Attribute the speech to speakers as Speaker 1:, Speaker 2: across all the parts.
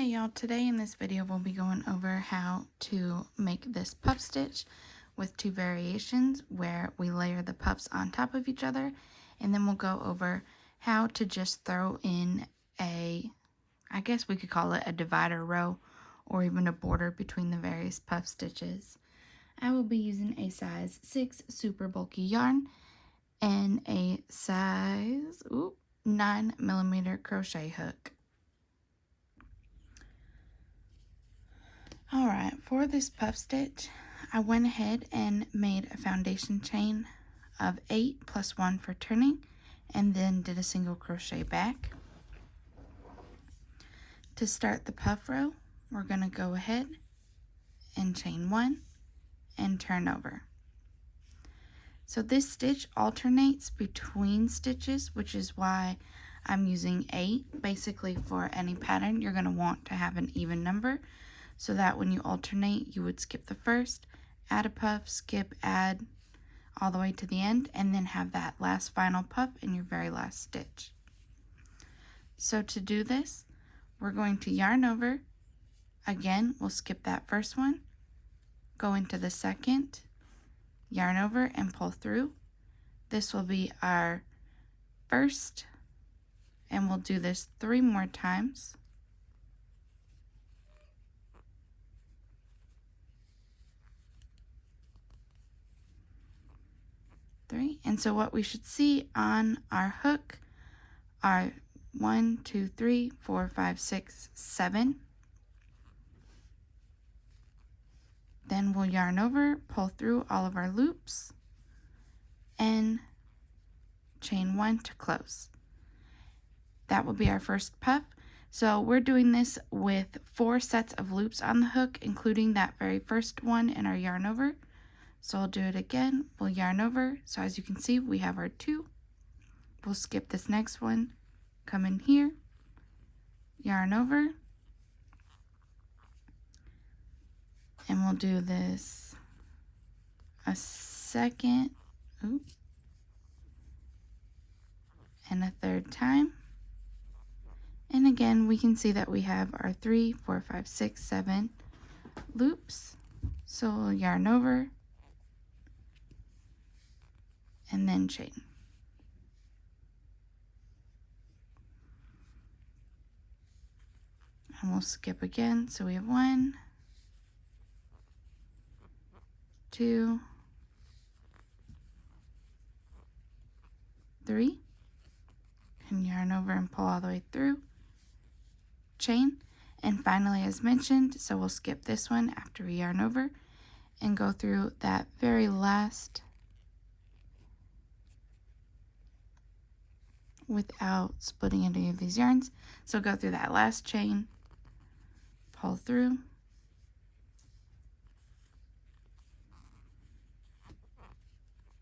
Speaker 1: Hey y'all, today in this video we'll be going over how to make this puff stitch with two variations where we layer the puffs on top of each other, and then we'll go over how to just throw in a, I guess we could call it a divider row or even a border between the various puff stitches. I will be using a size 6 super bulky yarn and a size 9mm crochet hook. Alright, for this puff stitch, I went ahead and made a foundation chain of 8 plus 1 for turning, and then did a single crochet back. To start the puff row, we're going to go ahead and chain 1 and turn over. So this stitch alternates between stitches, which is why I'm using 8. Basically, for any pattern, you're going to want to have an even number, so that when you alternate, you would skip the first, add a puff, skip, add, all the way to the end, and then have that last final puff in your very last stitch. So to do this, we're going to yarn over. Again, we'll skip that first one, go into the second, yarn over and pull through. This will be our first, and we'll do this 3 more times. And so what we should see on our hook are 1, 2, 3, 4, 5, 6, 7. Then we'll yarn over, pull through all of our loops, and chain 1 to close. That will be our first puff. So we're doing this with 4 sets of loops on the hook, including that very first one in our yarn over. So I'll do it again. We'll yarn over. So as you can see, we have our 2. We'll skip this next one, come in here, yarn over, and we'll do this a second, and a third time. And again, we can see that we have our 3, 4, 5, 6, 7 loops. So we'll yarn over, and then chain. And we'll skip again. So we have 1, 2, 3, and yarn over and pull all the way through, chain, and finally, as mentioned, so we'll skip this one after we yarn over and go through that very last without splitting any of these yarns. So go through that last chain, pull through,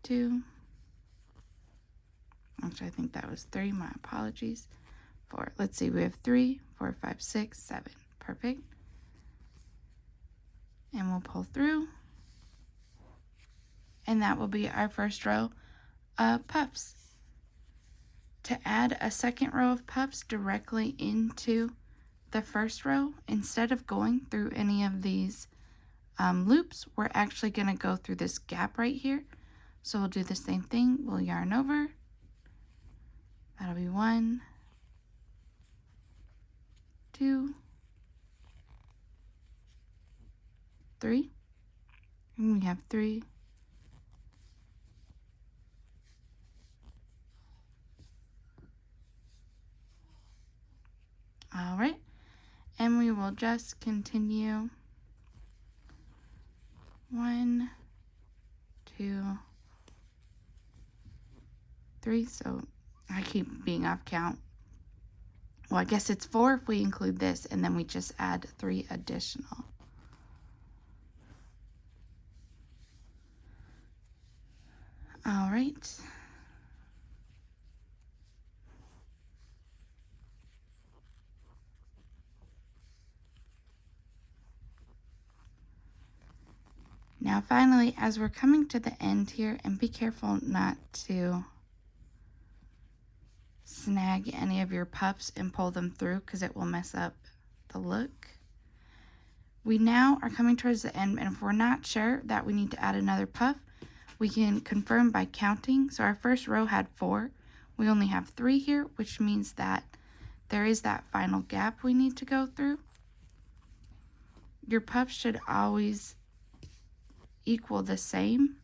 Speaker 1: two, actually I think that was 3, my apologies, 4, let's see, we have 3, 4, 5, 6, 7, perfect, and we'll pull through, and that will be our first row of puffs. To add a second row of puffs directly into the first row, instead of going through any of these loops, we're actually going to go through this gap right here. So we'll do the same thing. We'll yarn over. That'll be 1, 2, 3, and we have 3, all right, and we will just continue 1, 2, 3, so I keep being off count. Well, I guess it's 4 if we include this, and then we just add 3 additional. All right. Now finally, as we're coming to the end here, and be careful not to snag any of your puffs and pull them through because it will mess up the look. We now are coming towards the end, and if we're not sure that we need to add another puff, we can confirm by counting. So our first row had 4. We only have 3 here, which means that there is that final gap we need to go through. Your puffs should always equal the same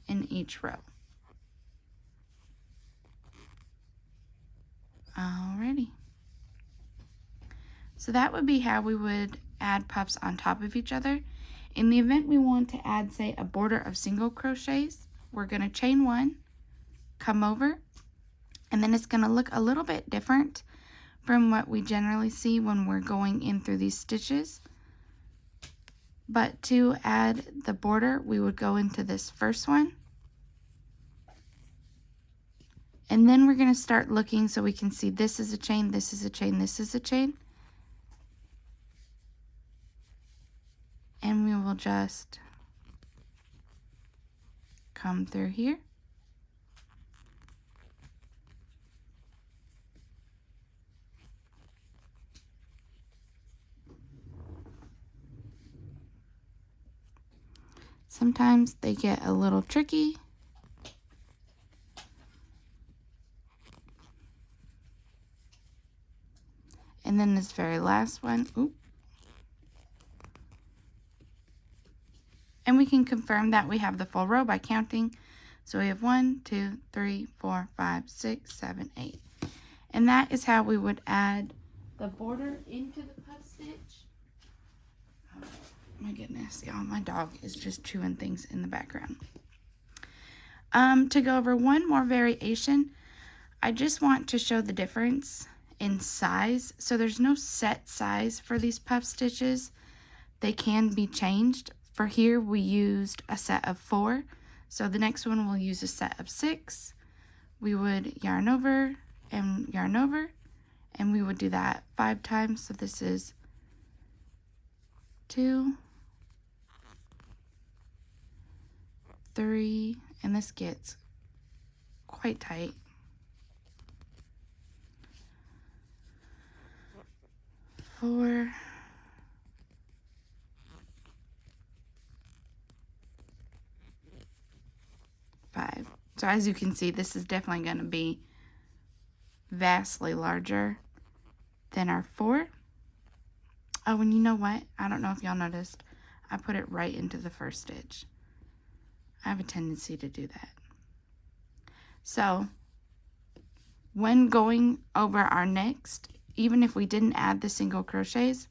Speaker 1: in each row. Alrighty. So that would be how we would add puffs on top of each other. In the event we want to add, say, a border of single crochets, we're going to chain 1, come over, and then it's going to look a little bit different from what we generally see when we're going in through these stitches. But to add the border, we would go into this first one. And then we're going to start looking so we can see this is a chain, this is a chain, this is a chain. And we will just come through here. Sometimes they get a little tricky. And then this very last one, and we can confirm that we have the full row by counting. So we have 1, 2, 3, 4, 5, 6, 7, 8. And that is how we would add the border into the puff stitch. Oh, my goodness, y'all, my dog is just chewing things in the background. To go over one more variation, I just want to show the difference in size. So there's no set size for these puff stitches. They can be changed. For here we used a set of 4, so the next one we'll use a set of 6. We would yarn over, and we would do that 5 times. So this is 2, 3, and this gets quite tight. 4, 5. So as you can see, this is definitely going to be vastly larger than our 4. Oh, and you know what? I don't know if y'all noticed, I put it right into the first stitch. I have a tendency to do that. So when going over our next, even if we didn't add the single crochets,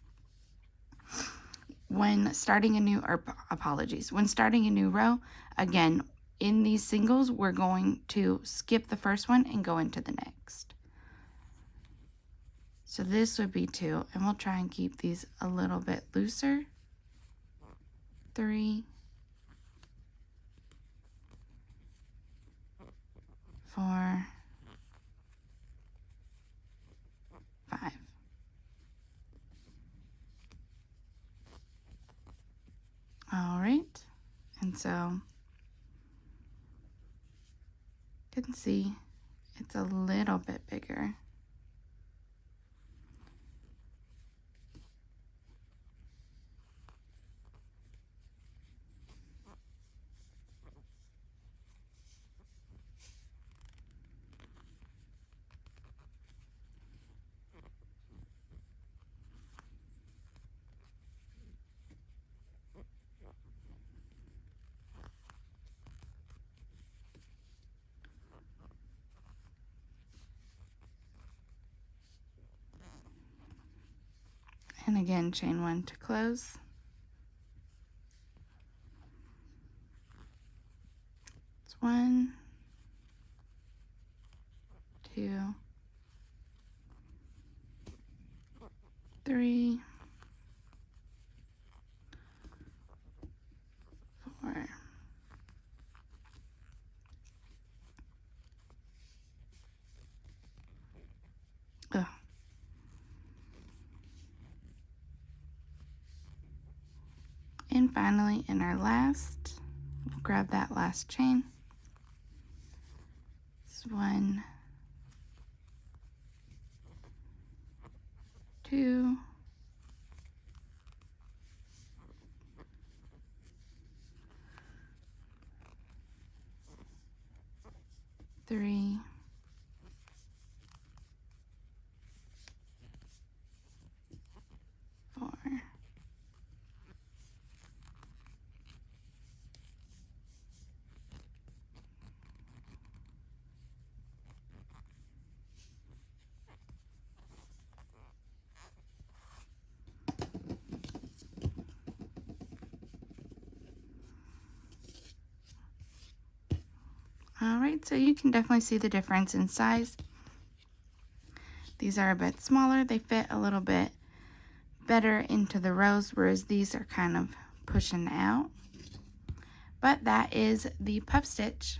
Speaker 1: when starting a new, when starting a new row, again, in these singles, we're going to skip the first one and go into the next. So this would be 2, and we'll try and keep these a little bit looser. 3, 4, 5. All right, and so you can see it's a little bit bigger. And again, chain 1 to close. It's 1, 2, 3, 4. Ugh. And finally, in our last, we'll grab that last chain. It's 1, 2, side, so you can definitely see the difference in size. These are a bit smaller. They fit a little bit better into the rows, whereas these are kind of pushing out. But that is the puff stitch.